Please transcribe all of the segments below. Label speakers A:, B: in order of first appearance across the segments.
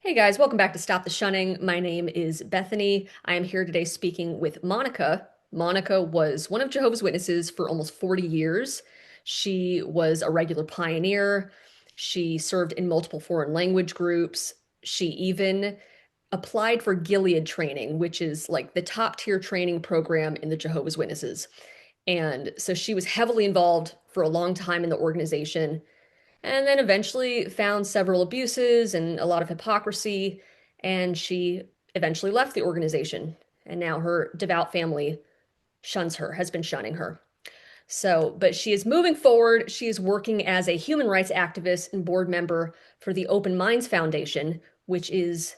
A: Hey guys, welcome back to Stop the Shunning. My name is Bethany. I am here today speaking with Monica. Monica was one of Jehovah's Witnesses for almost 40 years. She was a regular pioneer. She served in multiple foreign language groups. She even applied for Gilead training, which is like the top tier training program in the Jehovah's Witnesses. And so she was heavily involved for a long time in the organization and then eventually found several abuses and a lot of hypocrisy. And she eventually left the organization. And now her devout family shuns her, has been shunning her. But she is moving forward. She is working as a human rights activist and board member for the Open Minds Foundation, which is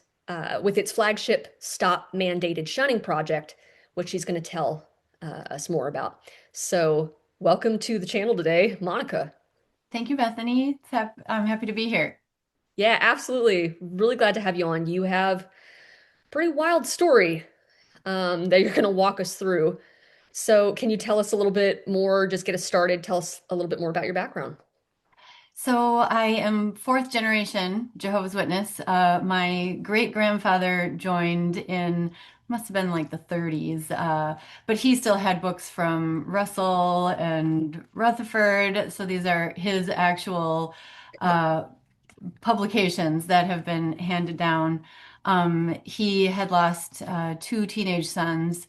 A: with its flagship Stop Mandated Shunning project, which she's going to tell us more about. So, welcome to the channel today, Monica.
B: Thank you, Bethany. I'm happy to be here.
A: Yeah, absolutely. Really glad to have you on. You have a pretty wild story that you're going to walk us through. So, can you tell us a little bit more? Just get us started. Tell us a little bit more about your background.
B: So I am fourth generation Jehovah's Witness. My great grandfather joined in, must have been like the 30s, but he still had books from Russell and Rutherford. So these are his actual uh, publications that have been handed down. He had lost two teenage sons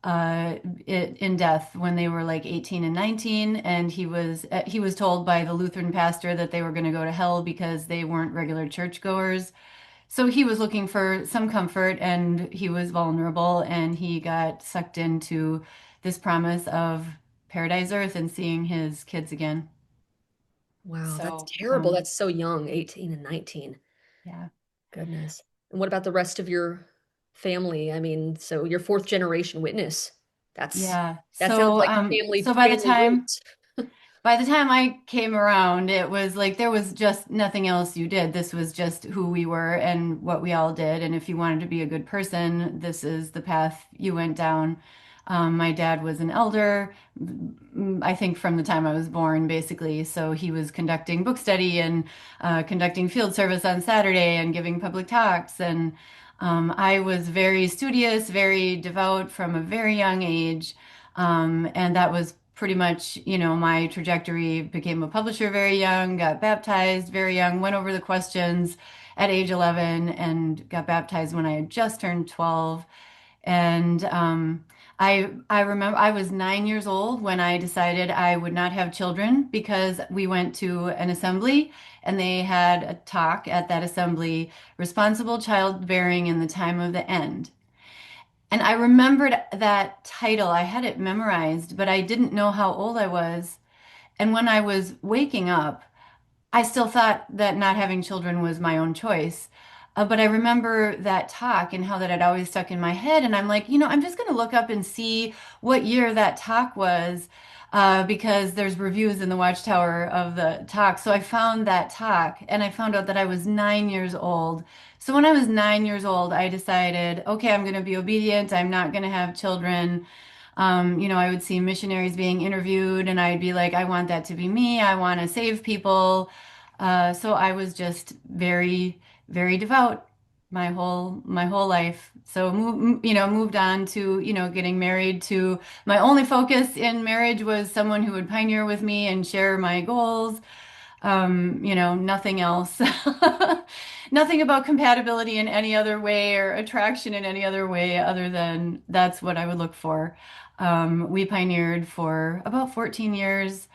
B: in death when they were like 18 and 19, and he was told by the Lutheran pastor that they were going to go to hell because they weren't regular churchgoers. So he was looking for some comfort, and he was vulnerable, and he got sucked into this promise of paradise earth and seeing his kids again.
A: Wow, that's
B: So,
A: terrible. That's so young, 18 and 19.
B: yeah.
A: Goodness. And what about the rest of your family? I mean, so your fourth generation witness. That's
B: Yeah.
A: that sounds
B: So
A: like
B: so
A: family roots.
B: by the time I came around, it was like there was just nothing else you did. This was just who we were and what we all did. And if you wanted to be a good person, this is the path you went down. My dad was an elder, I think from the time I was born, basically. So he was conducting book study and conducting field service on Saturday and giving public talks. And I was very studious, very devout from a very young age. And that was pretty much, my trajectory. Became a publisher very young, got baptized very young, went over the questions at age 11 and got baptized when I had just turned 12. And I remember I was 9 years old when I decided I would not have children because we went to an assembly and they had a talk at that assembly, responsible childbearing in the time of the end. And I remembered that title. I had it memorized, but I didn't know how old I was. And when I was waking up, I still thought that not having children was my own choice. But I remember that talk and how that had always stuck in my head. And I'm like, I'm just going to look up and see what year that talk was, because there's reviews in the Watchtower of the talk. So I found that talk and I found out that I was 9 years old. So when I was 9 years old, I decided, okay, I'm going to be obedient. I'm not going to have children. I would see missionaries being interviewed, and I'd be like, I want that to be me. I want to save people. So I was just very, very devout my whole life. So moved on to getting married. To my only focus in marriage was someone who would pioneer with me and share my goals. Nothing else. Nothing about compatibility in any other way or attraction in any other way other than that's what I would look for. We pioneered for about 14 years.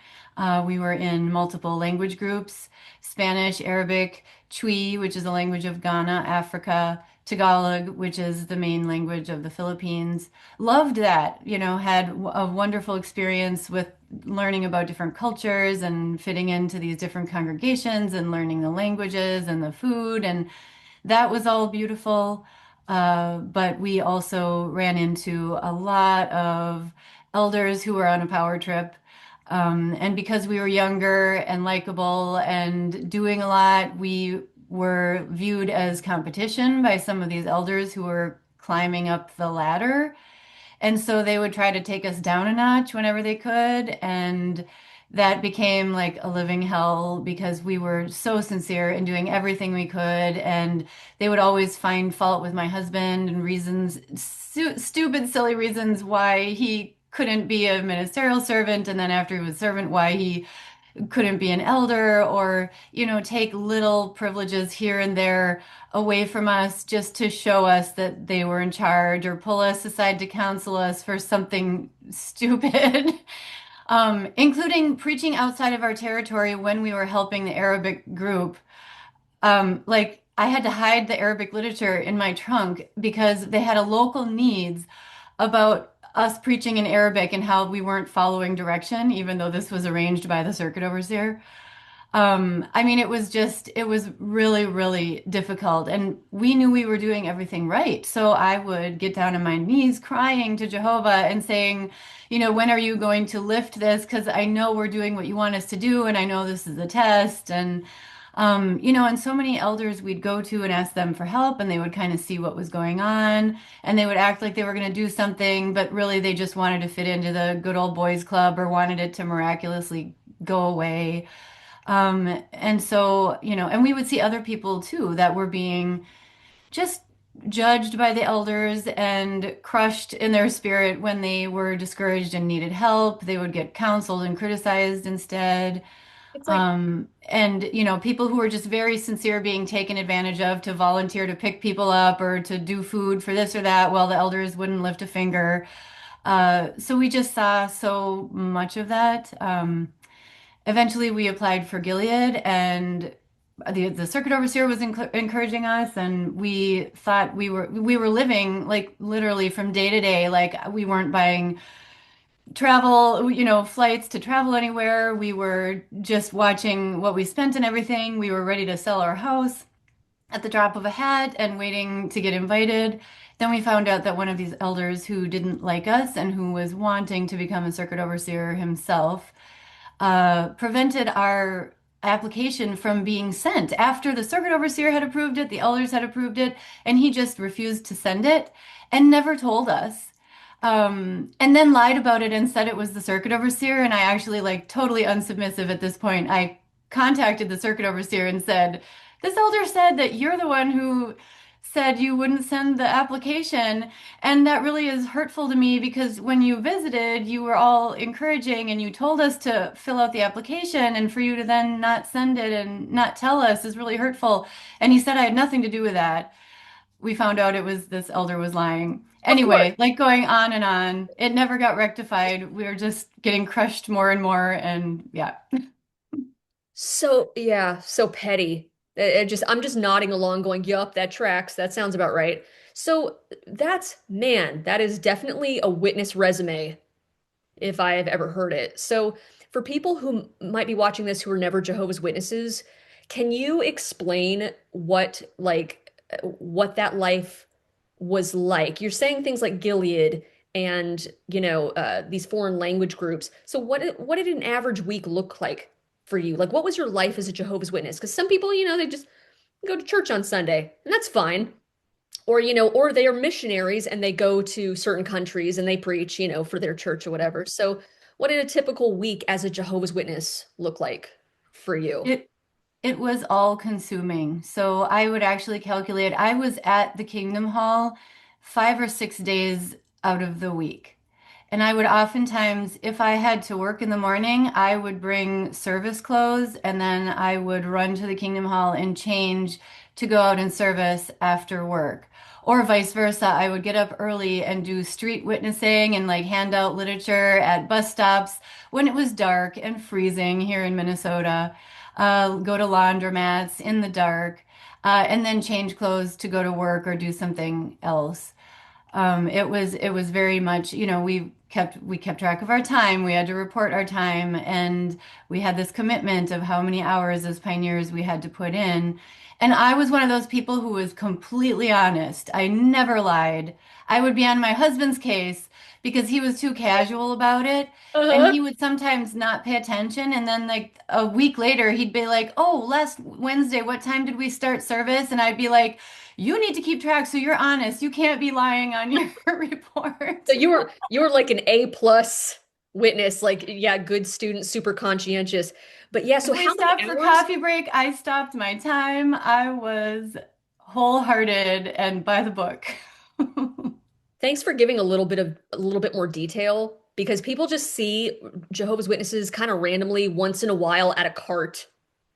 B: We were in multiple language groups, Spanish, Arabic, Twi, which is a language of Ghana, Africa, Tagalog, which is the main language of the Philippines. Loved that, had a wonderful experience with learning about different cultures and fitting into these different congregations and learning the languages and the food. And that was all beautiful. But we also ran into a lot of elders who were on a power trip. And because we were younger and likable and doing a lot, we were viewed as competition by some of these elders who were climbing up the ladder. And so they would try to take us down a notch whenever they could. And that became like a living hell because we were so sincere in doing everything we could. And they would always find fault with my husband and reasons, stupid, silly reasons why he couldn't be a ministerial servant. And then after he was servant, why he couldn't be an elder, or, take little privileges here and there away from us just to show us that they were in charge, or pull us aside to counsel us for something stupid. Including preaching outside of our territory when we were helping the Arabic group. Like I had to hide the Arabic literature in my trunk because they had a local needs about us preaching in Arabic and how we weren't following direction, even though this was arranged by the circuit overseer. I mean, it was really, really difficult. And we knew we were doing everything right. So I would get down on my knees crying to Jehovah and saying, when are you going to lift this? Because I know we're doing what you want us to do. And I know this is a test. And so many elders we'd go to and ask them for help, and they would kind of see what was going on. And they would act like they were going to do something, but really they just wanted to fit into the good old boys club or wanted it to miraculously go away. And so, and we would see other people too that were being just judged by the elders and crushed in their spirit when they were discouraged and needed help. They would get counseled and criticized instead.
A: It's like
B: And people who were just very sincere being taken advantage of to volunteer to pick people up or to do food for this or that while the elders wouldn't lift a finger. So we just saw so much of that. Eventually, we applied for Gilead, and the circuit overseer was encouraging us, and we thought we were living like literally from day to day, like we weren't buying travel, flights to travel anywhere. We were just watching what we spent and everything. We were ready to sell our house at the drop of a hat and waiting to get invited. Then we found out that one of these elders who didn't like us and who was wanting to become a circuit overseer himself prevented our application from being sent after the circuit overseer had approved it, the elders had approved it, and he just refused to send it and never told us. And then lied about it and said it was the circuit overseer. And I actually, like, totally unsubmissive at this point, I contacted the circuit overseer and said, "This elder said that you're the one who said you wouldn't send the application. And that really is hurtful to me because when you visited, you were all encouraging and you told us to fill out the application. And for you to then not send it and not tell us is really hurtful." And he said I had nothing to do with that. We found out it was this elder was lying.
A: of course.
B: Anyway, like going on and on. It never got rectified. We were just getting crushed more and more. And yeah.
A: So yeah, so petty. I'm just nodding along, going, yup, that tracks. That sounds about right. So that is definitely a witness resume if I have ever heard it. So for people who might be watching this who are never Jehovah's Witnesses, can you explain what that life was like? You're saying things like Gilead and these foreign language groups. So what did an average week look like for you? Like what was your life as a Jehovah's Witness? Because some people, they just go to church on Sunday, and that's fine. Or they are missionaries and they go to certain countries and they preach, for their church or whatever. So what did a typical week as a Jehovah's Witness look like for you?
B: It It was all consuming. So I would actually calculate, I was at the Kingdom Hall 5 or 6 days out of the week. And I would oftentimes, if I had to work in the morning, I would bring service clothes and then I would run to the Kingdom Hall and change to go out and service after work. Or vice versa, I would get up early and do street witnessing and like hand out literature at bus stops when it was dark and freezing here in Minnesota. Go to laundromats in the dark, and then change clothes to go to work or do something else. It was very much, we kept track of our time. We had to report our time, and we had this commitment of how many hours as pioneers we had to put in. And I was one of those people who was completely honest. I never lied. I would be on my husband's case because he was too casual about it. And
A: Uh-huh.
B: he would sometimes not pay attention. And then, like, a week later, he'd be like, "Oh, last Wednesday, what time did we start service?" And I'd be like, "You need to keep track so you're honest. You can't be lying on your
A: So
B: report."
A: you were like an A plus witness, like, yeah, good student, super conscientious. But yeah,
B: If
A: so
B: we
A: how many
B: stopped for
A: hours?
B: coffee break, I stopped my time. I was wholehearted and by the book.
A: Thanks for giving a little bit more detail because people just see Jehovah's Witnesses kind of randomly once in a while at a cart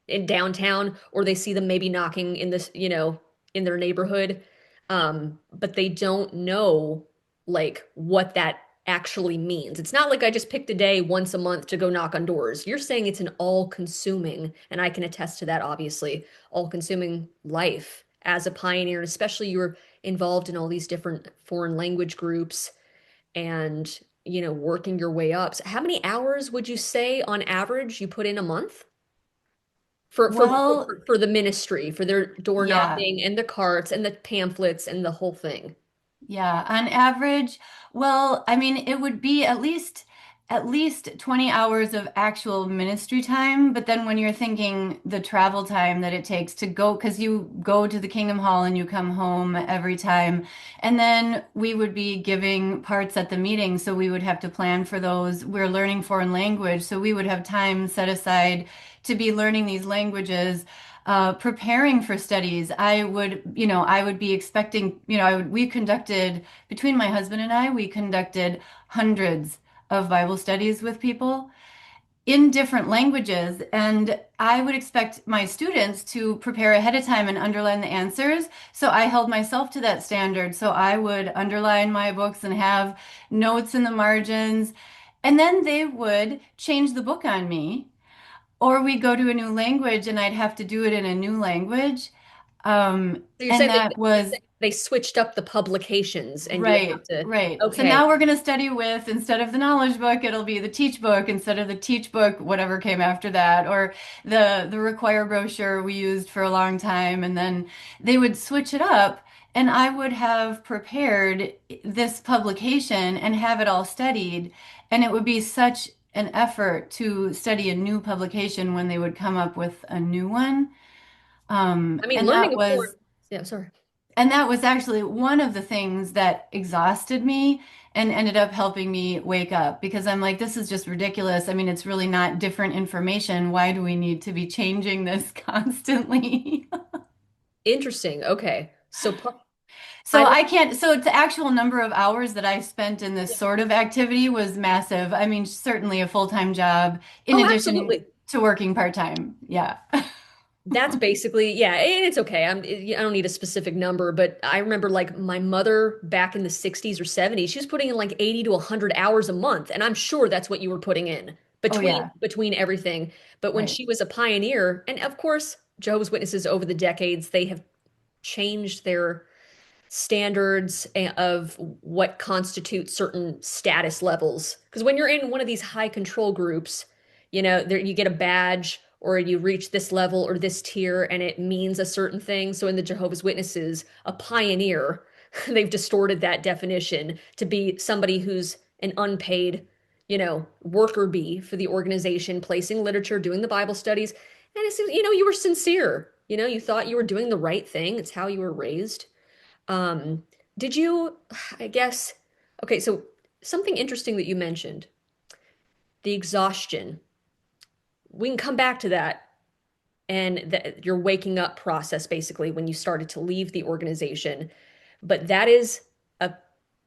A: in downtown, or they see them maybe knocking in this, in their neighborhood. But they don't know like what that actually means. It's not like I just picked a day once a month to go knock on doors. You're saying it's an all-consuming, and I can attest to that, obviously, all-consuming life as a pioneer, and especially you're involved in all these different foreign language groups and working your way up. So how many hours would you say on average you put in a month? for for
B: Well,
A: for the ministry, for their door
B: yeah.
A: knocking and the carts and the pamphlets and the whole thing.
B: Yeah, on average, well, I mean, it would be at least 20 hours of actual ministry time, but then when you're thinking the travel time that it takes to go, because you go to the Kingdom Hall and you come home every time, and then we would be giving parts at the meeting, so we would have to plan for those. We're learning foreign language, so we would have time set aside to be learning these languages, preparing for studies. I would be expecting, we conducted, between my husband and I, we conducted hundreds of Bible studies with people in different languages. And I would expect my students to prepare ahead of time and underline the answers. So I held myself to that standard. So I would underline my books and have notes in the margins. And then they would change the book on me, or we'd go to a new language and I'd have to do it in a new language.
A: So you're
B: And
A: saying
B: that was
A: they switched up the publications and you would have
B: right,
A: to,
B: right. So
A: okay,
B: now we're going to study with, instead of the knowledge book, it'll be the teach book. Instead of the teach book, whatever came after that, or the require brochure we used for a long time. And then they would switch it up. And I would have prepared this publication and have it all studied. And it would be such an effort to study a new publication when they would come up with a new one.
A: I mean,
B: And
A: learning
B: that
A: a foreign,
B: was
A: yeah, sorry.
B: and that was actually one of the things that exhausted me and ended up helping me wake up, because I'm like, this is just ridiculous. I mean, it's really not different information. Why do we need to be changing this constantly?
A: Interesting. Okay. So I
B: So
A: will,
B: I can't, so the actual number of hours that I spent in this sort of activity was massive. I mean, certainly a full-time job in
A: oh,
B: addition
A: absolutely.
B: to working part-time. Yeah.
A: That's basically, yeah, and it's okay. I don't need a specific number, but I remember like my mother back in the 60s or 70s, she was putting in like 80 to 100 hours a month, and I'm sure that's what you were putting in
B: Oh, yeah.
A: between everything. But when
B: Right.
A: she was a pioneer, and of course, Jehovah's Witnesses over the decades, they have changed their standards of what constitutes certain status levels. Because when you're in one of these high control groups, there you get a badge or you reach this level or this tier and it means a certain thing. So in the Jehovah's Witnesses, a pioneer, they've distorted that definition to be somebody who's an unpaid, worker bee for the organization, placing literature, doing the Bible studies. And it's, you were sincere. You thought you were doing the right thing. It's how you were raised. Um, did you, I guess, okay, so something interesting that you mentioned, the exhaustion. We can come back to that and your waking up process, basically, when you started to leave the organization. But that is a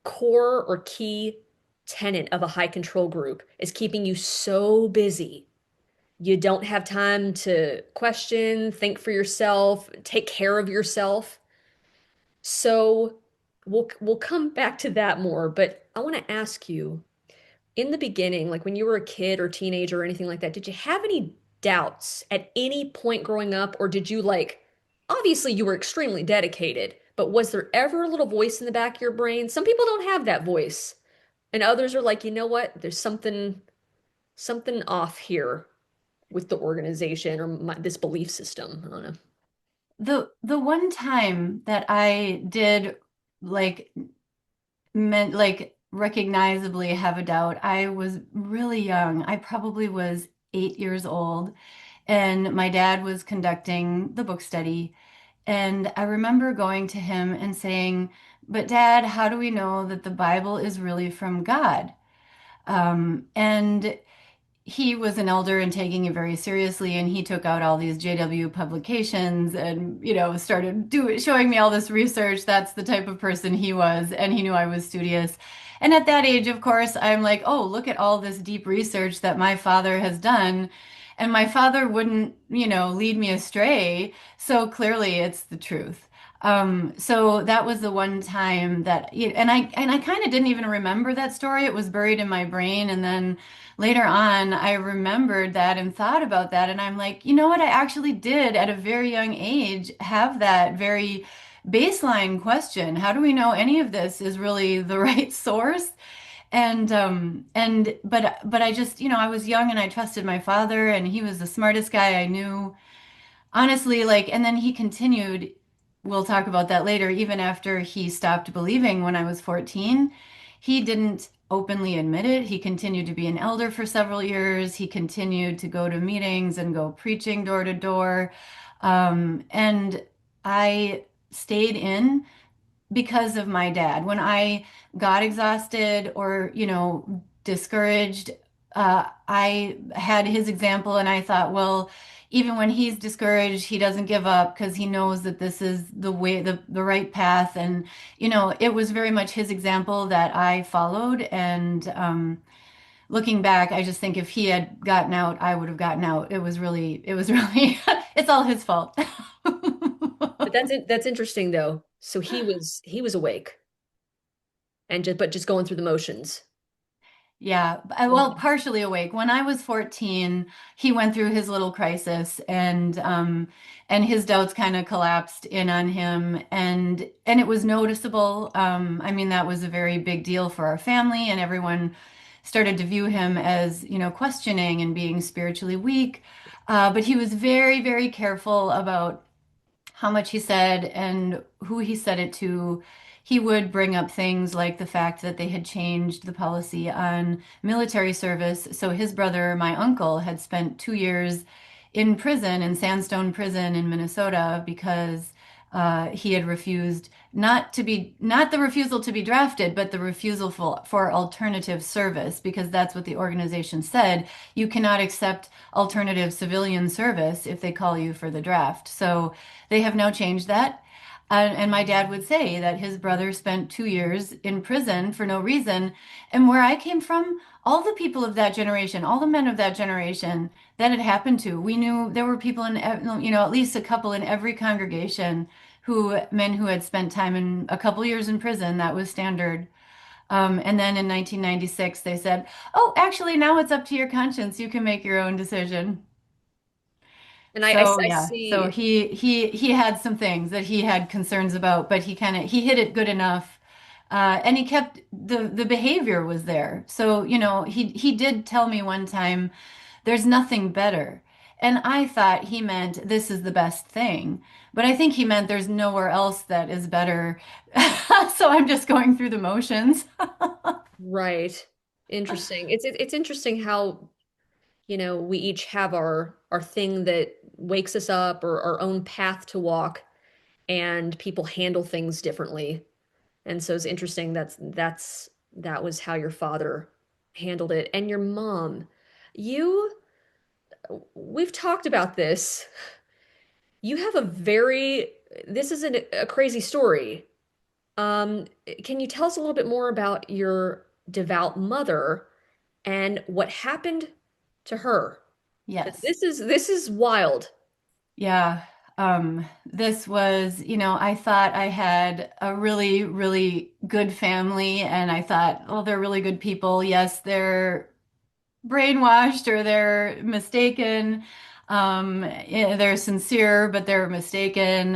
A: core or key tenet of a high control group is keeping you so busy. You don't have time to question, think for yourself, take care of yourself. So we'll come back to that more, but I want to ask you, in the beginning, like when you were a kid or teenager or anything like that, did you have any doubts at any point growing up, or did you like, obviously you were extremely dedicated, but was there ever a little voice in the back of your brain? Some people don't have that voice, and others are like, you know what? There's something off here with the organization or this belief system. I don't know.
B: The one time that I did, like, meant like recognizably have a doubt, I was really young. I probably was 8 years old, and my dad was conducting the book study. And I remember going to him and saying, "But Dad, how do we know that the Bible is really from God?" And he was an elder and taking it very seriously, and he took out all these JW publications and started showing me all this research. That's the type of person he was, and he knew I was studious. And at that age, of course, I'm like, oh, look at all this deep research that my father has done. And my father wouldn't, lead me astray. So clearly it's the truth. So that was the one time that, and I kind of didn't even remember that story. It was buried in my brain. And then later on, I remembered that and thought about that. And I'm like, you know what? I actually did at a very young age have that very baseline question. How do we know any of this is really the right source? But I just, I was young and I trusted my father and he was the smartest guy I knew. Honestly, and then he continued, we'll talk about that later, even after he stopped believing when I was 14. He didn't openly admit it. He continued to be an elder for several years. He continued to go to meetings and go preaching door to door. And I stayed in because of my dad. When I got exhausted or, discouraged, I had his example and I thought, well, even when he's discouraged, he doesn't give up because he knows that this is the way, the right path. And, it was very much his example that I followed. And looking back, I just think if he had gotten out, I would have gotten out. It was really, it's all his fault.
A: But that's interesting though. So he was awake and just going through the motions.
B: Yeah, well, partially awake. When I was 14, he went through his little crisis and his doubts kind of collapsed in on him and it was noticeable. I mean, that was a very big deal for our family and everyone started to view him as, questioning and being spiritually weak. But he was very, very careful about how much he said and who he said it to. He would bring up things like the fact that they had changed the policy on military service. So his brother, my uncle, had spent 2 years in prison, in Sandstone Prison in Minnesota, because he had refused not the refusal to be drafted, but the refusal for alternative service, because that's what the organization said. You cannot accept alternative civilian service if they call you for the draft. So they have now changed that. And my dad would say that his brother spent 2 years in prison for no reason. And where I came from, all the people of that generation, all the men of that generation that had happened to, we knew there were people in, at least a couple in every congregation men who had spent time in a couple years in prison. That was standard. And then in 1996, they said, "Oh, actually, now it's up to your conscience. You can make your own decision."
A: And
B: So
A: I
B: yeah, so
A: see.
B: he had some things that he had concerns about, but he hit it good enough, and he kept the behavior was there. So he did tell me one time, "There's nothing better," and I thought he meant this is the best thing, but I think he meant there's nowhere else that is better. So I'm just going through the motions.
A: Right. Interesting. It's interesting how, we each have our thing that wakes us up or our own path to walk, and people handle things differently. And so it's interesting that was how your father handled it. And your mom, you we've talked about this. You have this isn't a crazy story. Um, can you tell us a little bit more about your devout mother and what happened to her? Because
B: Yes.
A: this is wild.
B: Yeah. This was, I thought I had a really, really good family, and I thought, oh, they're really good people. Yes, they're brainwashed or they're mistaken. Yeah, they're sincere, but they're mistaken.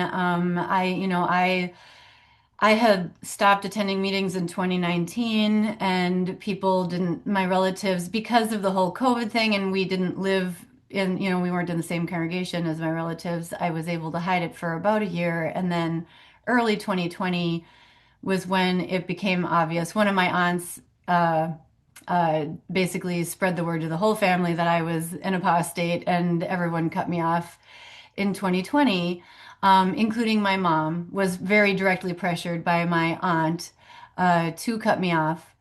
B: I had stopped attending meetings in 2019 and people didn't, my relatives, because of the whole COVID thing, and we didn't live in, we weren't in the same congregation as my relatives. I was able to hide it for about a year. And then early 2020 was when it became obvious. One of my aunts basically spread the word to the whole family that I was an apostate, and everyone cut me off in 2020, including my mom, was very directly pressured by my aunt to cut me off.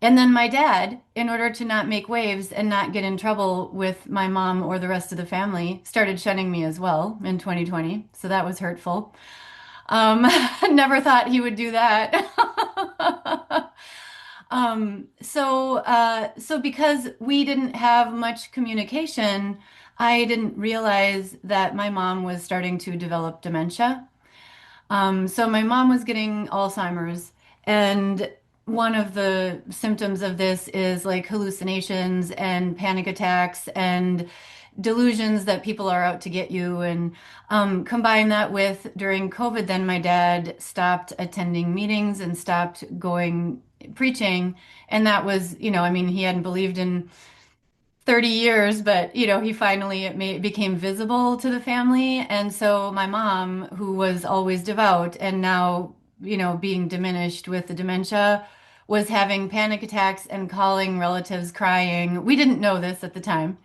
B: And then my dad, in order to not make waves and not get in trouble with my mom or the rest of the family, started shunning me as well in 2020. So that was hurtful. Never thought he would do that. So because we didn't have much communication, I didn't realize that my mom was starting to develop dementia. So my mom was getting Alzheimer's, and one of the symptoms of this is like hallucinations and panic attacks and delusions that people are out to get you. And combine that with during COVID, then my dad stopped attending meetings and stopped going preaching. And that was, I mean, he hadn't believed in 30 years, but he finally it became visible to the family. And so my mom, who was always devout and now, being diminished with the dementia, was having panic attacks and calling relatives crying. We didn't know this at the time.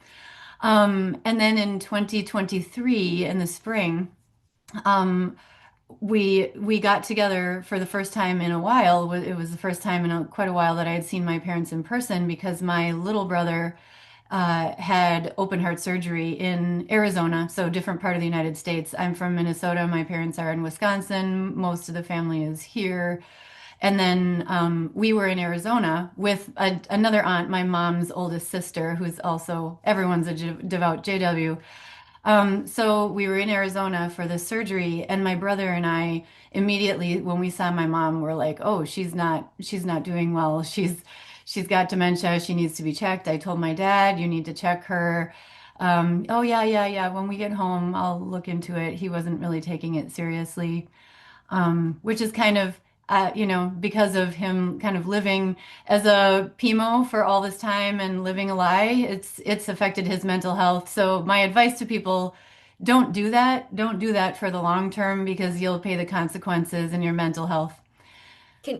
B: And then in 2023, in the spring, um, we got together for the first time in a while. It was the first time in quite a while that I had seen my parents in person because my little brother had open heart surgery in Arizona, so different part of the United States. I'm from Minnesota. My parents are in Wisconsin. Most of the family is here. And then we were in Arizona with another aunt, my mom's oldest sister, who's also everyone's a devout JW. So we were in Arizona for the surgery, and my brother and I immediately, when we saw my mom, were like, "Oh, she's not doing well. She's got dementia. She needs to be checked." I told my dad, "You need to check her." Oh yeah, yeah, yeah. When we get home, I'll look into it. He wasn't really taking it seriously, which is kind of, because of him kind of living as a PMO for all this time and living a lie, it's affected his mental health. So my advice to people, don't do that. Don't do that for the long term because you'll pay the consequences in your mental health.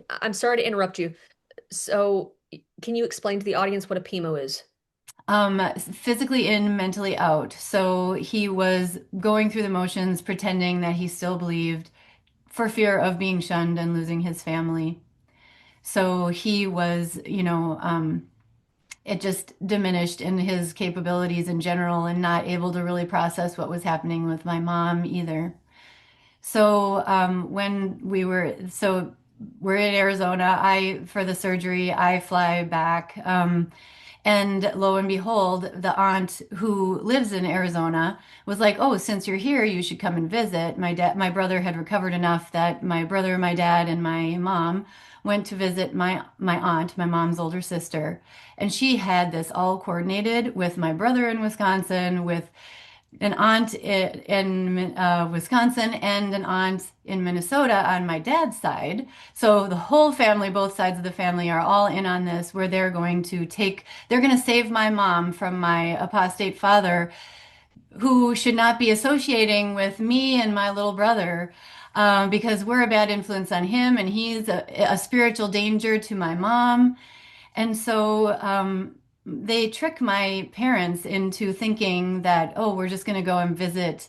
A: I'm sorry to interrupt you. So, can you explain to the audience what a PIMO is?
B: Physically in, mentally out. So he was going through the motions, pretending that he still believed for fear of being shunned and losing his family. So he was, it just diminished in his capabilities in general and not able to really process what was happening with my mom either. So when we're in Arizona, for the surgery, I fly back. And lo and behold, the aunt who lives in Arizona was like, "Oh, since you're here, you should come and visit." My brother had recovered enough that my brother, my dad, and my mom went to visit my aunt, my mom's older sister, and she had this all coordinated with my brother in Wisconsin, with an aunt in Wisconsin and an aunt in Minnesota on my dad's side. So the whole family, both sides of the family, are all in on this, where they're going to save my mom from my apostate father, who should not be associating with me and my little brother. Because we're a bad influence on him, and he's a spiritual danger to my mom. And so they trick my parents into thinking that, oh, we're just going to go and visit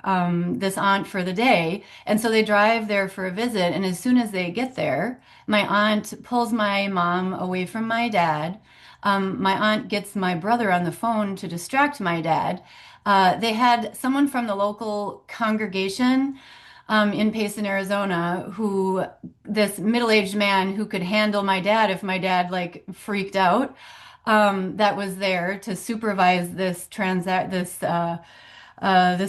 B: this aunt for the day. And so they drive there for a visit. And as soon as they get there, my aunt pulls my mom away from my dad. My aunt gets my brother on the phone to distract my dad. They had someone from the local congregation in Payson, Arizona, this middle-aged man who could handle my dad if my dad like freaked out, that was there to supervise this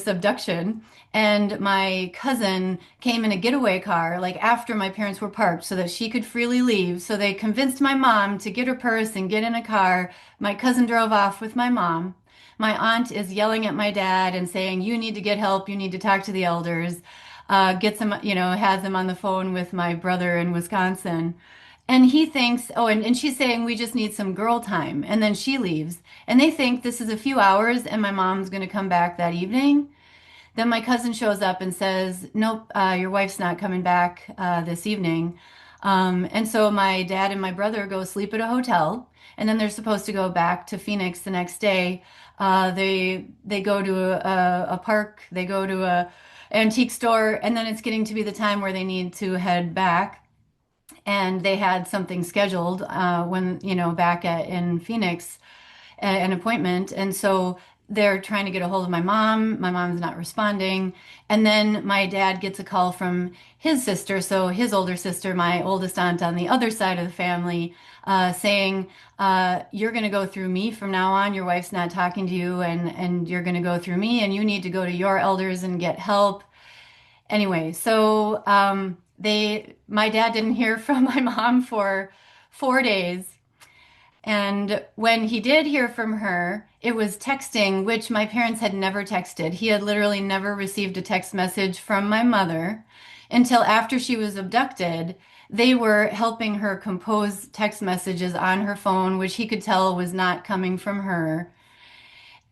B: abduction. And my cousin came in a getaway car, like after my parents were parked, so that she could freely leave. So they convinced my mom to get her purse and get in a car. My cousin drove off with my mom. My aunt is yelling at my dad and saying, "You need to get help. You need to talk to the elders." Gets him, has him on the phone with my brother in Wisconsin. And he thinks, oh, and she's saying, "We just need some girl time." And then she leaves. And they think this is a few hours and my mom's going to come back that evening. Then my cousin shows up and says, "Nope, your wife's not coming back this evening." And so my dad and my brother go sleep at a hotel. And then they're supposed to go back to Phoenix the next day. They go to a park, they go to a antique store, and then it's getting to be the time where they need to head back. and they had something scheduled when, back in Phoenix, an appointment. And so they're trying to get a hold of my mom. My mom's not responding. And then my dad gets a call from his sister, so his older sister, my oldest aunt on the other side of the family, saying, "You're going to go through me from now on. Your wife's not talking to you, and you're going to go through me, and you need to go to your elders and get help." Anyway, so my dad didn't hear from my mom for 4 days. And when he did hear from her, it was texting, which my parents had never texted. He had literally never received a text message from my mother until after she was abducted. They were helping her compose text messages on her phone, which he could tell was not coming from her.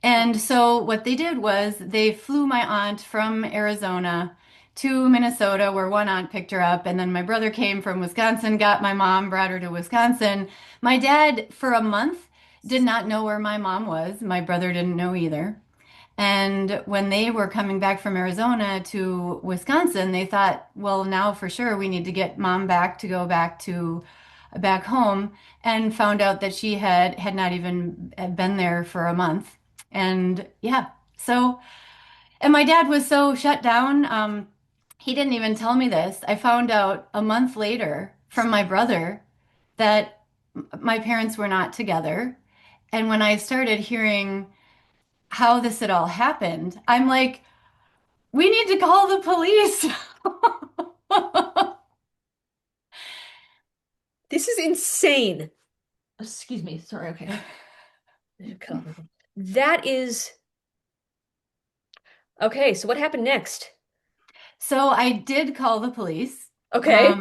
B: And so what they did was they flew my aunt from Arizona to Minnesota, where one aunt picked her up, and then my brother came from Wisconsin, got my mom, brought her to Wisconsin. My dad, for a month, did not know where my mom was. My brother didn't know either. And when they were coming back from Arizona to Wisconsin, they thought, well, now for sure we need to get mom back to go back home, and found out that she had not even been there for a month. And yeah, so and my dad was so shut down. He didn't even tell me this. I found out a month later from my brother that my parents were not together. And when I started hearing how this had all happened, I'm like, we need to call the police.
A: This is insane. Excuse me. Sorry. Okay. That is okay. So what happened next?
B: So I did call the police.
A: Okay.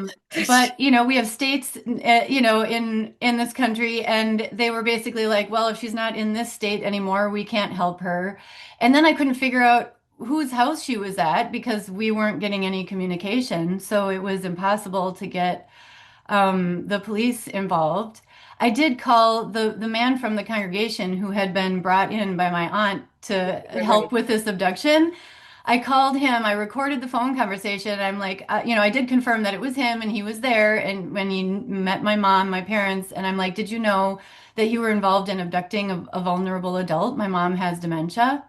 B: But we have states, in this country, and they were basically like, well, if she's not in this state anymore, we can't help her. And then I couldn't figure out whose house she was at because we weren't getting any communication. So it was impossible to get the police involved. I did call the man from the congregation who had been brought in by my aunt to
A: Right.
B: help with this abduction. I called him, I recorded the phone conversation. I'm like, I did confirm that it was him and he was there. And when he met my mom, my parents, and I'm like, did you know that you were involved in abducting a vulnerable adult? My mom has dementia.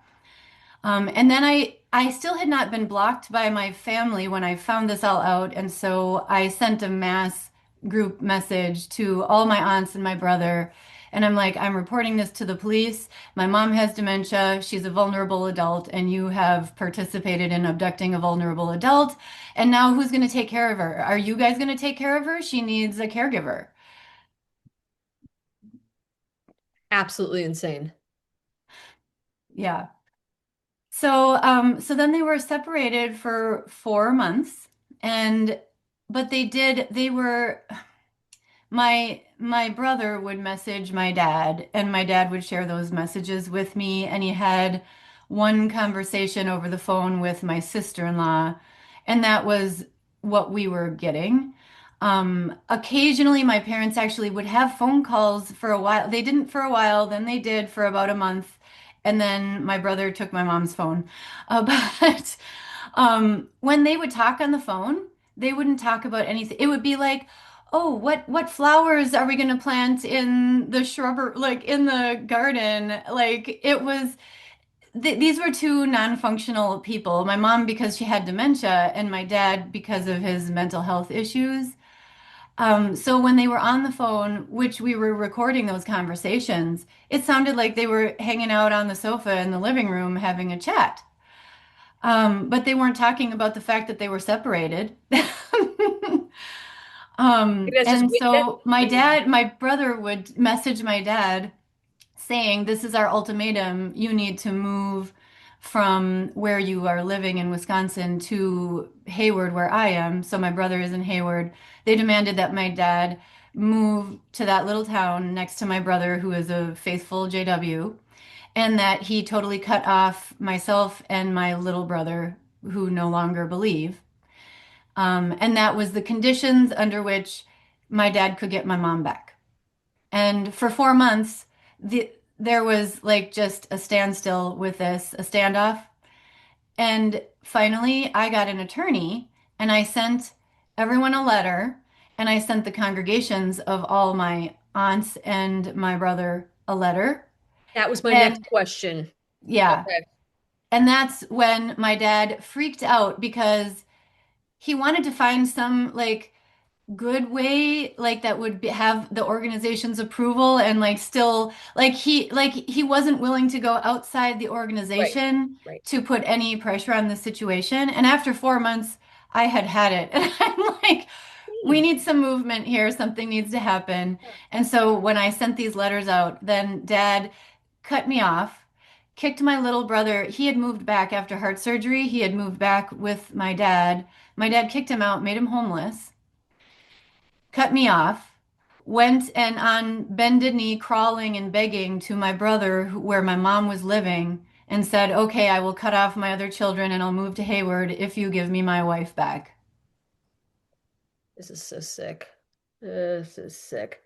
B: And then I still had not been blocked by my family when I found this all out. And so I sent a mass group message to all my aunts and my brother. And I'm like, I'm reporting this to the police. My mom has dementia. She's a vulnerable adult, and you have participated in abducting a vulnerable adult. And now who's going to take care of her? Are you guys going to take care of her? She needs a caregiver.
A: Absolutely insane.
B: Yeah. So then they were separated for 4 months, and but they were my brother would message my dad, and my dad would share those messages with me, and he had one conversation over the phone with my sister-in-law, and that was what we were getting. Occasionally my parents actually would have phone calls for a while. They didn't for a while, then they did for about a month, and then my brother took my mom's phone. But when they would talk on the phone, they wouldn't talk about anything. It would be like, oh, what flowers are we going to plant in the shrubber, like in the garden? Like it was these were two non-functional people. My mom because she had dementia, and my dad because of his mental health issues. So when they were on the phone, which we were recording those conversations, it sounded like they were hanging out on the sofa in the living room having a chat. But they weren't talking about the fact that they were separated.
A: You guys just
B: And
A: witnessed.
B: so my brother would message my dad saying, "This is our ultimatum. You need to move from where you are living in Wisconsin to Hayward, where I am." So my brother is in Hayward. They demanded that my dad move to that little town next to my brother, who is a faithful JW, and that he totally cut off myself and my little brother, who no longer believe. And that was the conditions under which my dad could get my mom back. And for 4 months, there was like just a standstill with this, a standoff. And finally, I got an attorney, and I sent everyone a letter. and I sent the congregations of all my aunts and my brother a letter.
A: That was my next
B: And
A: question.
B: yeah,
A: Okay.
B: and that's when my dad freaked out because he wanted to find some like good way like that would have the organization's approval and like still like he wasn't willing to go outside the
A: Right.
B: organization
A: Right.
B: to put any pressure on the situation. And after 4 months, I had it. And I'm like, we
A: Hmm.
B: need some movement here. Something needs to happen. And so when I sent these letters out, then dad cut me off, kicked my little brother. He had moved back after heart surgery. He had moved back with my dad. My dad kicked him out, made him homeless, cut me off, went and on bended knee, crawling and begging to my brother where my mom was living, and said, "Okay, I will cut off my other children and I'll move to Hayward if you give me my wife back."
A: This is so sick. This is sick.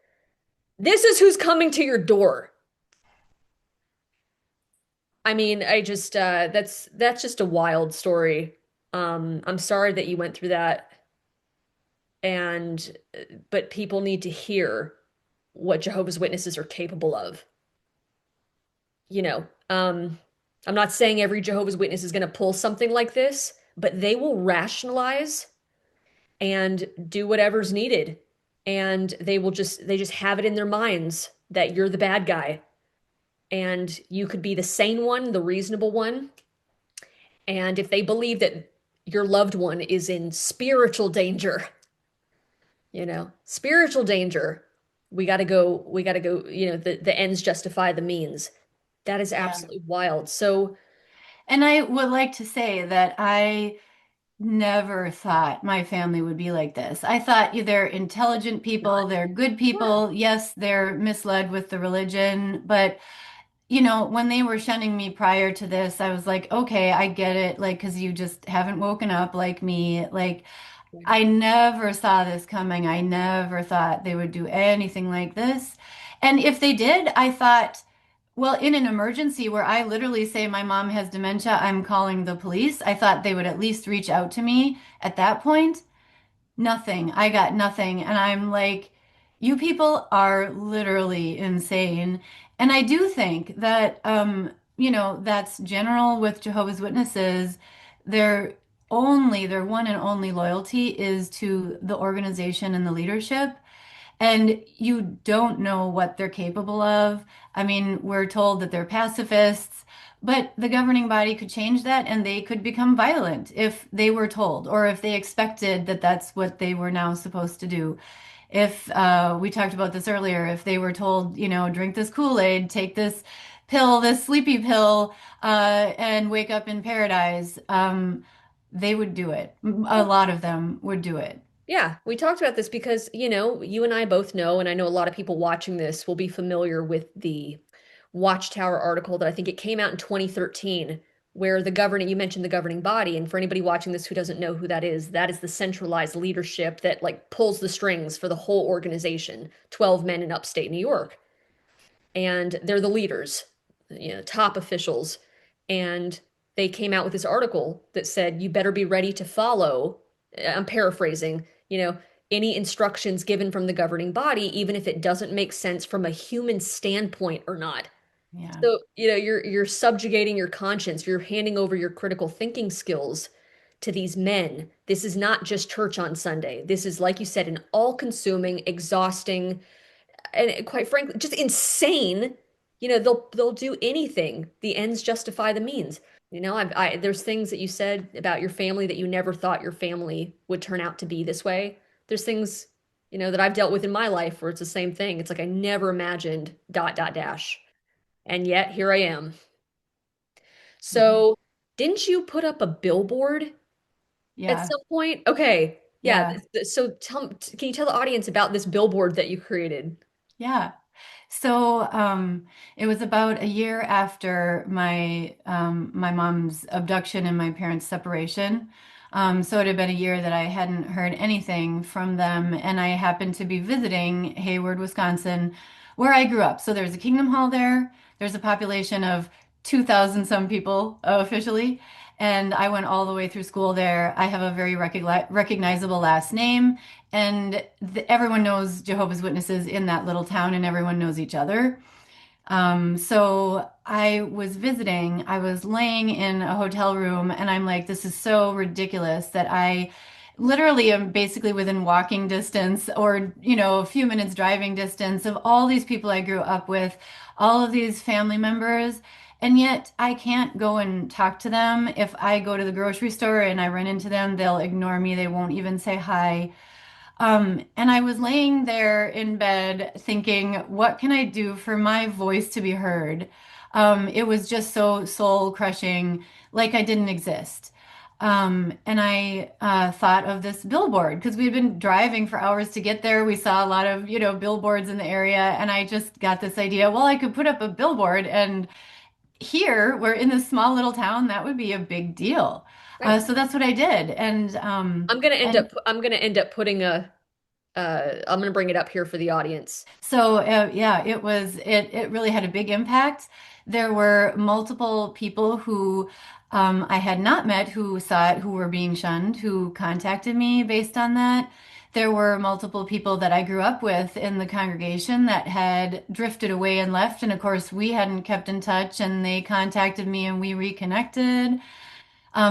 A: This is who's coming to your door. I mean, I just that's just a wild story. I'm sorry that you went through that, and but people need to hear what Jehovah's Witnesses are capable of. You know, I'm not saying every Jehovah's Witness is going to pull something like this, but they will rationalize and do whatever's needed. And they just have it in their minds that you're the bad guy and you could be the sane one, the reasonable one. And if they believe that your loved one is in spiritual danger, spiritual danger, we got to go, the ends justify the means. That is
B: Yeah.
A: absolutely wild. So,
B: And I would like to say that I never thought my family would be like this. I thought they're intelligent
A: not.
B: people, they're good
A: Yeah.
B: people. Yes, they're misled with the religion, but when they were shunning me prior to this, I was like, okay, I get it. Like, because you just haven't woken up like me. Like, I never saw this coming. I never thought they would do anything like this. And if they did, I thought, well, in an emergency where I literally say my mom has dementia, I'm calling the police, I thought they would at least reach out to me at that point. Nothing. I got nothing. And I'm like, you people are literally insane. And I do think that, that's general with Jehovah's Witnesses. Their their one and only loyalty is to the organization and the leadership. And you don't know what they're capable of. I mean, we're told that they're pacifists, but the governing body could change that and they could become violent if they were told or if they expected that that's what they were now supposed to do. If we talked about this earlier, if they were told, drink this Kool-Aid, take this pill, this sleepy pill, and wake up in paradise, they would do it. A lot of them would do it.
A: Yeah, we talked about this because, you and I both know, and I know a lot of people watching this will be familiar with the Watchtower article that I think it came out in 2013, where you mentioned the governing body. And for anybody watching this who doesn't know who that is the centralized leadership that like pulls the strings for the whole organization, 12 men in upstate New York. And they're the leaders, top officials. And they came out with this article that said, you better be ready to follow. I'm paraphrasing, any instructions given from the governing body, even if it doesn't make sense from a human standpoint or not.
B: Yeah.
A: So, you're subjugating your conscience, you're handing over your critical thinking skills to these men. This is not just church on Sunday. This is, like you said, an all-consuming, exhausting, and quite frankly, just insane. They'll do anything. The ends justify the means. There's things that you said about your family that you never thought your family would turn out to be this way. There's things, that I've dealt with in my life where it's the same thing. It's like I never imagined dot dot dash. And yet here I am.
B: Mhm.
A: So, didn't you put up a billboard at
B: Yeah.
A: some point? Okay. Yeah.
B: Yeah.
A: So can you tell the audience about this billboard that you created?
B: Yeah. So it was about a year after my mom's abduction and my parents' separation. So it had been a year that I hadn't heard anything from them, and I happened to be visiting Hayward, Wisconsin, where I grew up. So there's a Kingdom Hall there. There's a population of 2,000 some people officially, and I went all the way through school there. I have a very recognizable last name, and everyone knows Jehovah's Witnesses in that little town, and everyone knows each other. So I was visiting, I was laying in a hotel room, and I'm like, this is so ridiculous that I literally am basically within walking distance or, a few minutes driving distance of all these people I grew up with, all of these family members. And yet I can't go and talk to them. If I go to the grocery store and I run into them, they'll ignore me. They won't even say hi. And I was laying there in bed thinking, what can I do for my voice to be heard? It was just so soul crushing, like I didn't exist. And I thought of this billboard because we'd been driving for hours to get there. We saw a lot of, billboards in the area. And I just got this idea, well, I could put up a billboard. And here, we're in this small little town, that would be a big deal.
A: Right.
B: So that's what I did. And
A: I'm gonna end up putting a I'm gonna bring it up here for the audience.
B: So yeah, it really had a big impact. There were multiple people who I had not met who saw it, who were being shunned, who contacted me based on that. There were multiple people that I grew up with in the congregation that had drifted away and left, and of course we hadn't kept in touch, and they contacted me and we reconnected.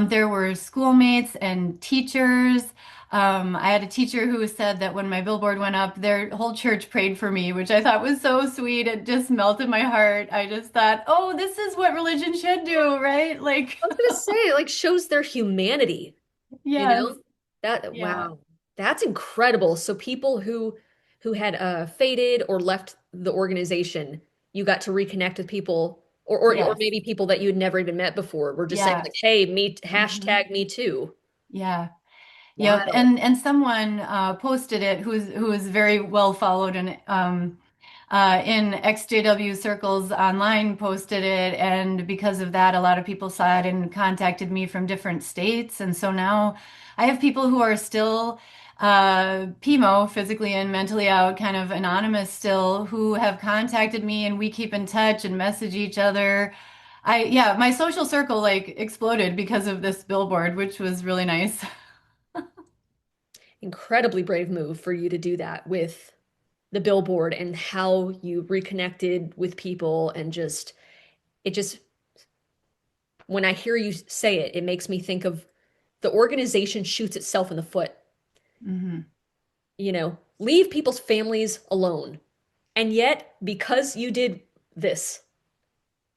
B: There were schoolmates and teachers. I had a teacher who said that when my billboard went up, their whole church prayed for me, which I thought was so sweet. It just melted my heart. I just thought, oh, this is what religion should do, right? Like,
A: I was gonna say, like, shows their humanity, you
B: yes,
A: know? That
B: yeah,
A: wow, that's incredible. So people who had faded or left the organization, you got to reconnect with people, or
B: yes,
A: maybe people that you'd never even met before. We're just saying
B: yeah,
A: like, hey, me
B: hmm,
A: hashtag me too.
B: yeah. Yep,
A: Wow.
B: and someone posted it who is very well followed and in XJW circles online posted it, and because of that, a lot of people saw it and contacted me from different states, and so now I have people who are still PMO, physically and mentally out, kind of anonymous still, who have contacted me, and we keep in touch and message each other. Yeah, my social circle like exploded because of this billboard, which was really nice.
A: Incredibly brave move for you to do that with the billboard and how you reconnected with people and just it just when I hear you say it, it makes me think of the organization shoots itself in the foot.
B: Hmm.
A: Leave people's families alone. And yet, because you did this,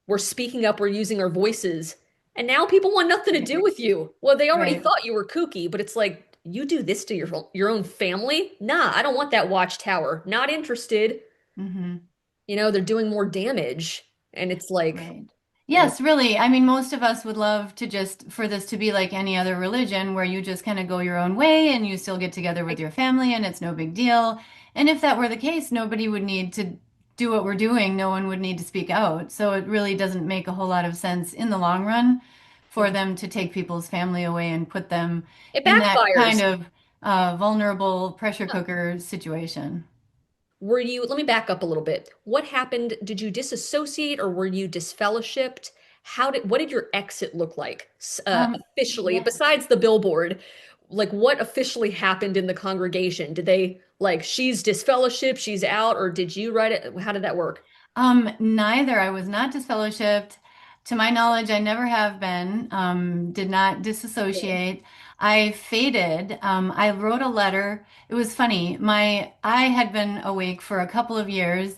A: we're speaking up, we're using our voices, and now people want nothing to
B: Right,
A: do with you. Well, they already
B: right.
A: thought you were kooky, but it's like you do this to your own family? Nah, I don't want that watchtower. Not interested.
B: Hmm.
A: They're doing more damage. And it's like,
B: Right.
A: oh,
B: Yes, really. I mean, most of us would love to just for this to be like any other religion where you just kind of go your own way and you still get together with your family and it's no big deal. And if that were the case, nobody would need to do what we're doing. No one would need to speak out. So it really doesn't make a whole lot of sense in the long run for
A: yeah.
B: them to take people's family away and put them
A: It
B: in that kind
A: backfires.
B: of vulnerable pressure cooker situation.
A: Let me back up a little bit. What happened? Did you disassociate or were you disfellowshipped? What did your exit look like officially,
B: Yeah.
A: besides the billboard? Like, what officially happened in the congregation? Did they, like, she's disfellowshipped, she's out, or did you write it? How did that work?
B: Neither. I was not disfellowshipped. To my knowledge, I never have been. Did not
A: Good.
B: disassociate. I faded. I wrote a letter. It was funny. I had been awake for a couple of years,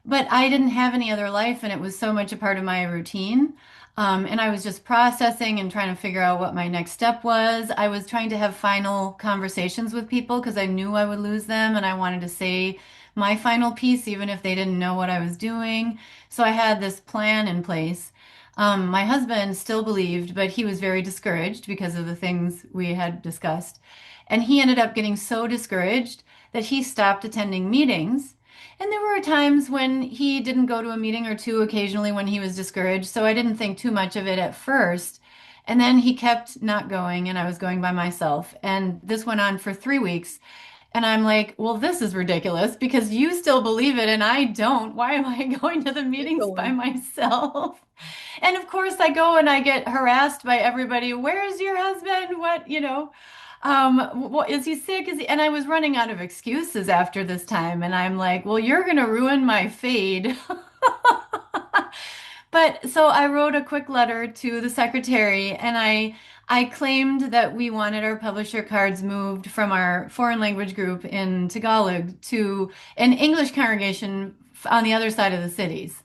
B: but I didn't have any other life, and it was so much a part of my routine. And I was just processing and trying to figure out what my next step was. I was trying to have final conversations with people because I knew I would lose them, and I wanted to say my final piece, even if they didn't know what I was doing. So I had this plan in place. My husband still believed, but he was very discouraged because of the things we had discussed. And he ended up getting so discouraged that he stopped attending meetings. And there were times when he didn't go to a meeting or two occasionally when he was discouraged. So I didn't think too much of it at first. And then he kept not going, and I was going by myself. And this went on for 3 weeks. And I'm like, well, this is ridiculous because you still believe it and I don't. Why am I going to the
A: Keep
B: meetings by
A: going.
B: myself? And of course, I go and I get harassed by everybody. Where's your husband? What, Is he sick? Is he? And I was running out of excuses after this time, and I'm like, well, you're gonna ruin my fade. But so I wrote a quick letter to the secretary, and I claimed that we wanted our publisher cards moved from our foreign language group in Tagalog to an English congregation on the other side of the cities.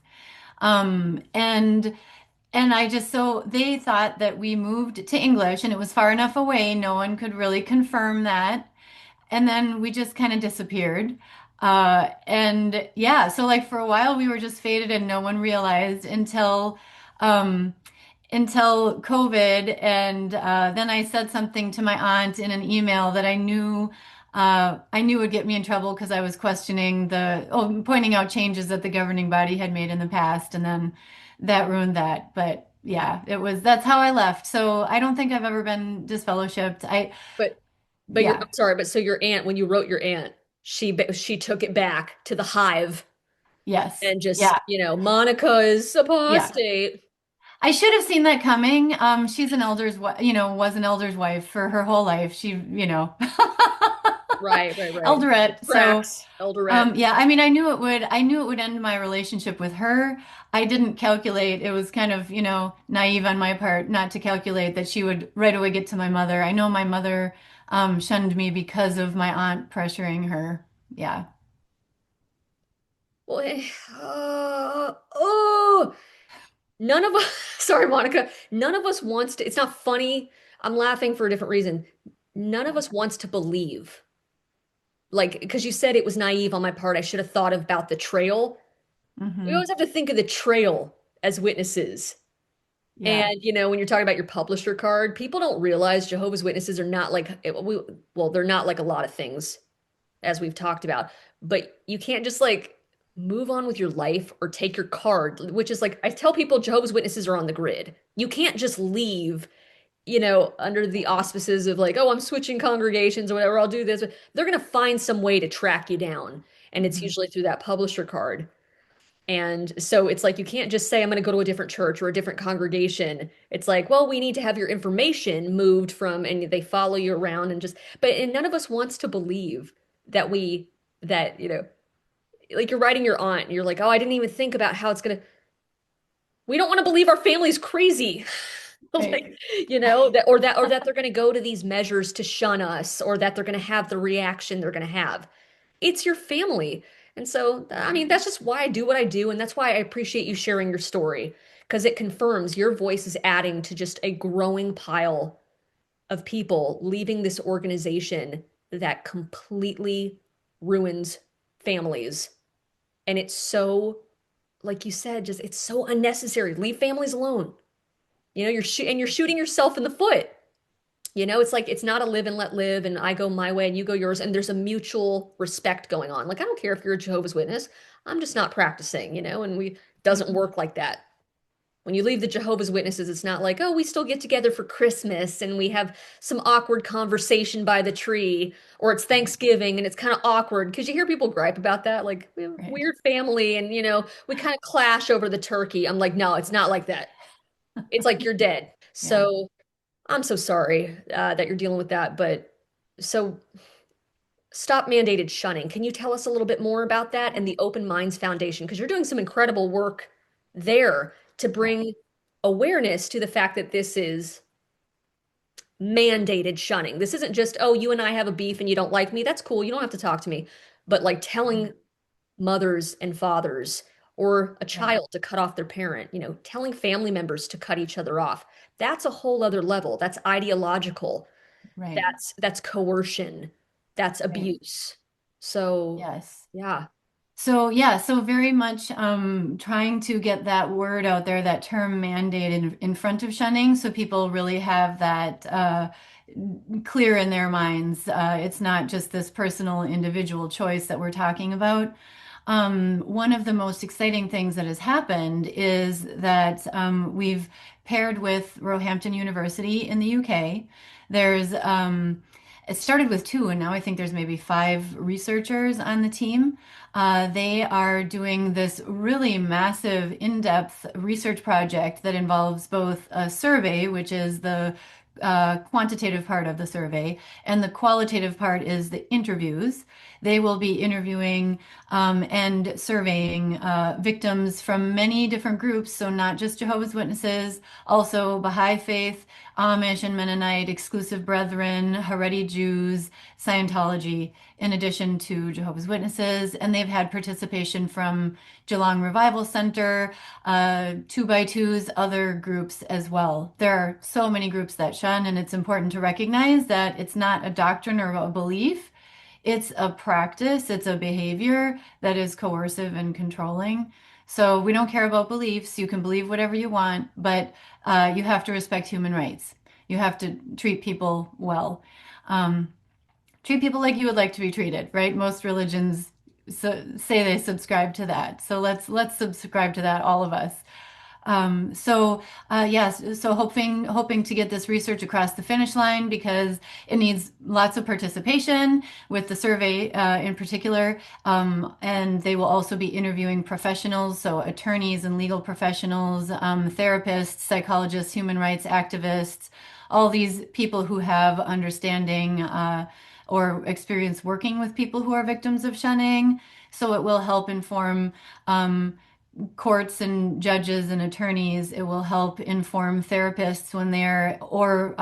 B: Um, and and I just, so they thought that we moved to English and it was far enough away. No one could really confirm that. And then we just kind of disappeared. And yeah, so like for a while we were just faded and no one realized um, until COVID. And then I said something to my aunt in an email that I knew would get me in trouble because I was questioning pointing out changes that the governing body had made in the past, and then that ruined that. But yeah, that's how I left. So I don't think I've ever been disfellowshipped.
A: But
B: Yeah,
A: I'm sorry, but so your aunt, when you wrote your aunt, she took it back to the hive
B: yes,
A: and just,
B: yeah,
A: Monica is
B: yeah.
A: apostate.
B: I should have seen that coming. She's an was an elder's wife for her whole life.
A: Right, right, right.
B: Elderette. So,
A: Tracks, Eldoret.
B: yeah, I mean, I knew it would end my relationship with her. I didn't calculate. It was kind of, naive on my part not to calculate that she would right away get to my mother. I know my mother, shunned me because of my aunt pressuring her. Yeah.
A: Well, oh, none of us, sorry, Monica, none of us wants to, it's not funny. I'm laughing for a different reason. None of us wants to believe. Like, because you said it was naive on my part, I should have thought about the trail. We
B: Hmm.
A: always have to think of the trail as witnesses.
B: Yeah.
A: And when you're talking about your publisher card, people don't realize Jehovah's Witnesses are not like well, they're not like a lot of things as we've talked about, but you can't just like move on with your life or take your card, which is like I tell people Jehovah's Witnesses are on the grid. You can't just leave, under the auspices of like, oh, I'm switching congregations or whatever, I'll do this. They're going to find some way to track you down, and it's
B: Hmm.
A: usually through that publisher card. And so it's like you can't just say, I'm going to go to a different church or a different congregation. It's like, well, we need to have your information moved from, and they follow you around and none of us wants to believe that like you're writing your aunt, and you're like, oh, I didn't even think about how it's going to, we don't want to believe our family's crazy.
B: Right.
A: Like, that they're going to go to these measures to shun us or that they're going to have the reaction they're going to have. It's your family. And so, I mean, that's just why I do what I do. And that's why I appreciate you sharing your story because it confirms your voice is adding to just a growing pile of people leaving this organization that completely ruins families. And it's so, like you said, just it's so unnecessary. Leave families alone. You're shooting yourself in the foot. It's like it's not a live and let live, and I go my way and you go yours, and there's a mutual respect going on. Like I don't care if you're a Jehovah's Witness, I'm just not practicing, and we doesn't
B: Mhm.
A: work like that. When you leave the Jehovah's Witnesses, it's not like, oh, we still get together for Christmas and we have some awkward conversation by the tree, or it's Thanksgiving and it's kind of awkward because you hear people gripe about that. Like, we have a
B: Right.
A: weird family and, we kind of clash over the turkey. I'm like, no, it's not like that. It's like you're dead.
B: Yeah.
A: So I'm so sorry that you're dealing with that. But so Stop Mandated Shunning. Can you tell us a little bit more about that and the Open Minds Foundation? Because you're doing some incredible work there to
B: Yeah.
A: bring awareness to the fact that this is mandated shunning. This isn't just, oh, you and I have a beef and you don't like me. That's cool. You don't have to talk to me. But like telling mothers and fathers or a
B: Right.
A: child to cut off their parent, telling family members to cut each other off. That's a whole other level. That's ideological.
B: Right.
A: That's coercion. That's
B: Right.
A: abuse. So,
B: Yes.
A: yeah.
B: So yeah, so very much trying to get that word out there, that term mandate in front of shunning, so people really have that clear in their minds. It's not just this personal individual choice that we're talking about. One of the most exciting things that has happened is that we've paired with Roehampton University in the UK. There's It started with two, and now I think there's maybe five researchers on the team. They are doing this really massive, in-depth research project that involves both a survey, which is the quantitative part of the survey, and the qualitative part is the interviews. They will be interviewing and surveying victims from many different groups, so not just Jehovah's Witnesses, also Baha'i Faith, Amish and Mennonite, Exclusive Brethren, Haredi Jews, Scientology, in addition to Jehovah's Witnesses. And they've had participation from Geelong Revival Center, Two by Twos, other groups as well. There are so many groups that shun, and it's important to recognize that it's not a doctrine or a belief. It's a practice, it's a behavior that is coercive and controlling. So we don't care about beliefs. You can believe whatever you want, but you have to respect human rights. You have to treat people well. Um, Treat people like you would like to be treated, right? Most religions say they subscribe to that. So let's subscribe to that, all of us. Yes, so hoping to get this research across the finish line because it needs lots of participation with the survey in particular. And they will also be interviewing professionals, so attorneys and legal professionals, therapists, psychologists, human rights activists, all these people who have understanding or experience working with people who are victims of shunning. So it will help inform courts and judges and attorneys. It will help inform therapists when they're, or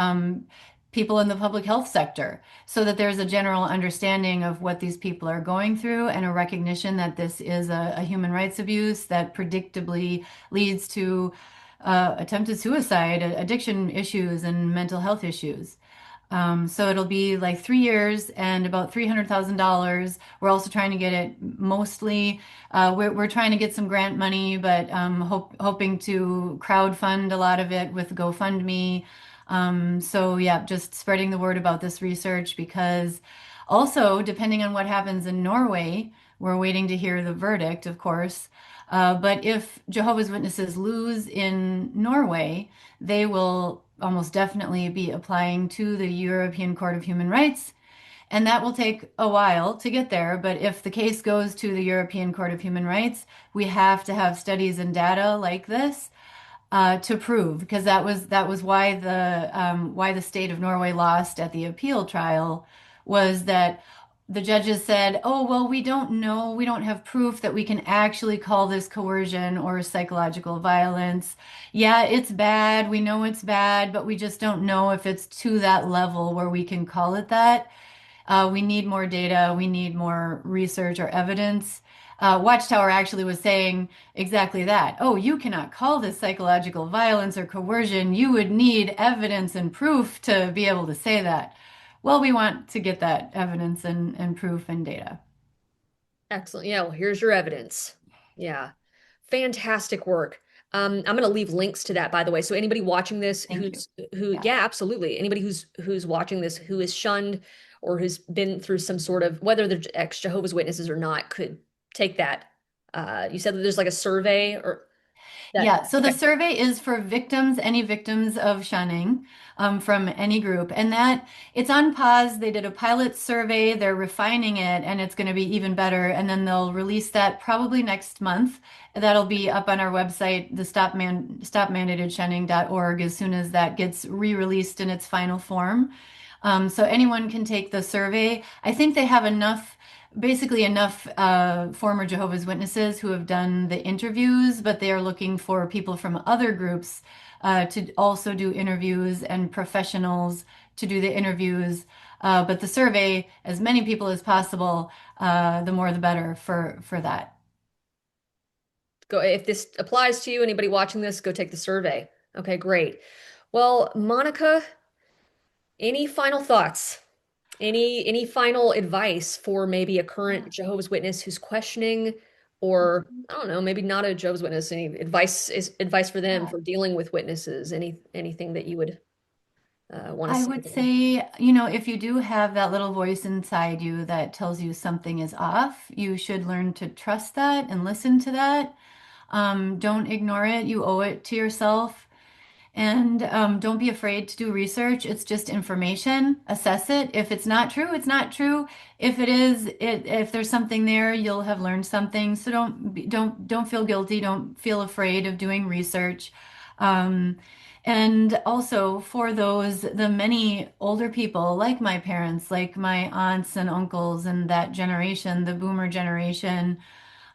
B: people in the public health sector, so that there's a general understanding of what these people are going through and a recognition that this is a human rights abuse that predictably leads to attempted suicide, addiction issues, and mental health issues. So it'll be like 3 years and about $300,000. We're also trying to get it mostly, we're trying to get some grant money, but hoping to crowd fund a lot of it with GoFundMe. So yeah, just spreading the word about this research because also, depending on what happens in Norway, we're waiting to hear the verdict, of course. But if Jehovah's Witnesses lose in Norway, they will almost definitely be applying to the European Court of Human Rights. And that will take a while to get there. But if the case goes to the European Court of Human Rights, we have to have studies and data like this to prove, because that was why the state of Norway lost at the appeal trial, was that the judges said, "Oh, well, we don't know, we don't have proof that we can actually call this coercion or psychological violence. Yeah, it's bad, we know it's bad, but we just don't know if it's to that level where we can call it that. We need more data, we need more research or evidence." Watchtower actually was saying exactly that. Oh, you cannot call this psychological violence or coercion. You would need evidence and proof to be able to say that. Well, we want to get that evidence and proof and data.
A: Excellent. Yeah, well, here's your evidence. Yeah. Fantastic work. I'm going to leave links to that, by the way. So anybody watching this
B: Thank you.
A: who,
B: Yeah.
A: yeah, absolutely. Anybody who's watching this who is shunned or who's been through some sort of, whether they're ex Jehovah's Witnesses or not, could take that. You said that there's like a survey or that.
B: Yeah, so the
A: Okay.
B: survey is for victims, any victims of shunning from any group. And that it's on pause. They did a pilot survey, they're refining it, and it's going to be even better. And then they'll release that probably next month. That'll be up on our website, the stopmandatedshunning.org, as soon as that gets re-released in its final form. So anyone can take the survey. I think they have basically enough former Jehovah's Witnesses who have done the interviews, but they are looking for people from other groups to also do interviews and professionals to do the interviews. But the survey, as many people as possible, the more the better for that.
A: Go if this applies to you, anybody watching this, go take the survey. Okay, great. Well, Monica, any final thoughts? Any final advice for maybe a current Jehovah's Witness who's questioning, or I don't know, maybe not a Jehovah's Witness, any advice for them
B: Yeah.
A: for dealing with witnesses, anything that you would want to
B: I
A: say
B: would
A: to them?
B: say, if you do have that little voice inside you that tells you something is off, you should learn to trust that and listen to that. Don't ignore it. You owe it to yourself. And don't be afraid to do research. It's just information. Assess it. If it's not true, it's not true. If it is, if there's something there, you'll have learned something. So don't feel guilty. Don't feel afraid of doing research. Um, And also for those, the many older people like my parents, like my aunts and uncles and that generation, the boomer generation,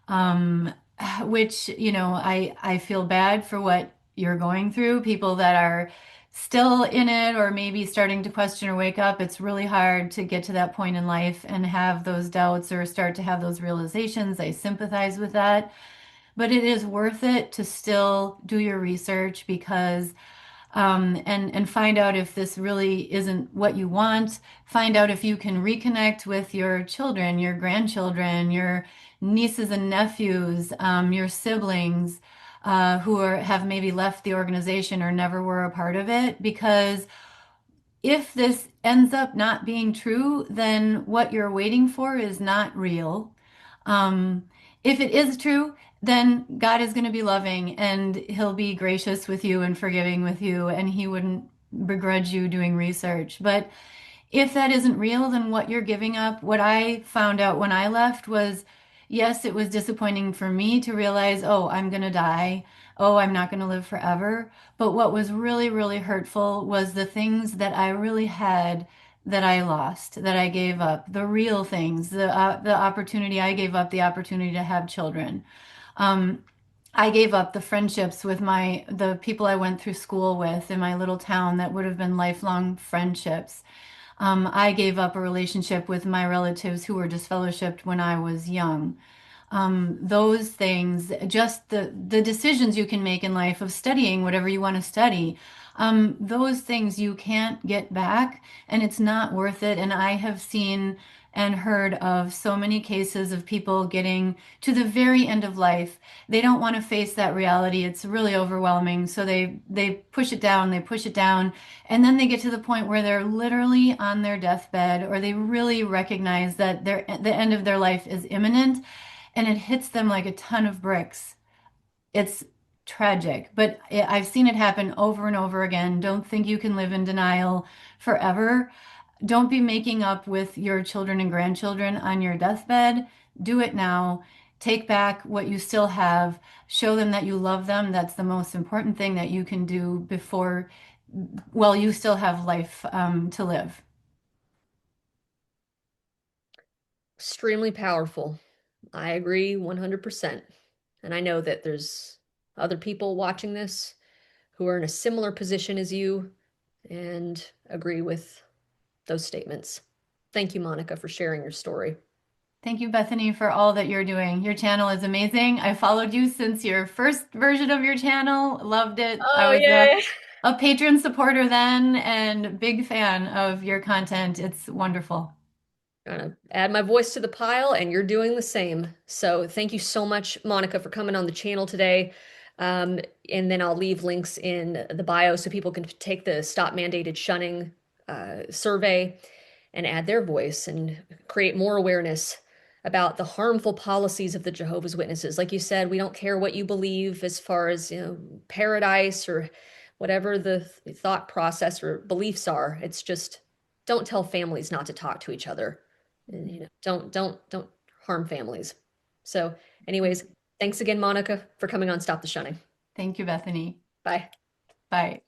B: um, which, I feel bad for what you're going through, people that are still in it or maybe starting to question or wake up. It's really hard to get to that point in life and have those doubts or start to have those realizations. I sympathize with that. But it is worth it to still do your research because and find out if this really isn't what you want. Find out if you can reconnect with your children, your grandchildren, your nieces and nephews, your siblings who have maybe left the organization or never were a part of it. Because if this ends up not being true, then what you're waiting for is not real. Um, if it is true, then God is going to be loving and he'll be gracious with you and forgiving with you, and he wouldn't begrudge you doing research. But if that isn't real, then what you're giving up, what I found out when I left was, yes, it was disappointing for me to realize, oh, I'm going to die. Oh, I'm not going to live forever. But what was really, really hurtful was the things that I really had that I lost, that I gave up, the real things, the opportunity I gave up, the opportunity to have children. Um, I gave up the friendships with the people I went through school with in my little town that would have been lifelong friendships. I gave up a relationship with my relatives who were disfellowshipped when I was young. Those things, just the decisions you can make in life of studying whatever you want to study, those things you can't get back, and it's not worth it. And I have seen and heard of so many cases of people getting to the very end of life. They don't want to face that reality. It's really overwhelming. So they push it down, they push it down, and then they get to the point where they're literally on their deathbed, or they really recognize that the end of their life is imminent, and it hits them like a ton of bricks. It's tragic, but I've seen it happen over and over again. Don't think you can live in denial forever. Don't be making up with your children and grandchildren on your deathbed. Do it now. Take back what you still have. Show them that you love them. That's the most important thing that you can do before, well, you still have life to live.
A: Extremely powerful. I agree 100%. And I know that there's other people watching this who are in a similar position as you and agree with those statements. Thank you, Monica, for sharing your story.
B: Thank you, Bethany, for all that you're doing. Your channel is amazing. I followed you since your first version of your channel. Loved it. I
A: Oh,
B: was
A: yay.
B: a patron supporter then and big fan of your content. It's wonderful.
A: Gonna add my voice to the pile, and you're doing the same. So thank you so much, Monica, for coming on the channel today. Um, and then I'll leave links in the bio so people can take the Stop Mandated Shunning survey and add their voice and create more awareness about the harmful policies of the Jehovah's Witnesses. Like you said, we don't care what you believe as far as, paradise or whatever the thought process or beliefs are. It's just don't tell families not to talk to each other. And, don't harm families. So, anyways, thanks again, Monica, for coming on Stop the Shunning.
B: Thank you, Bethany.
A: Bye.
B: Bye.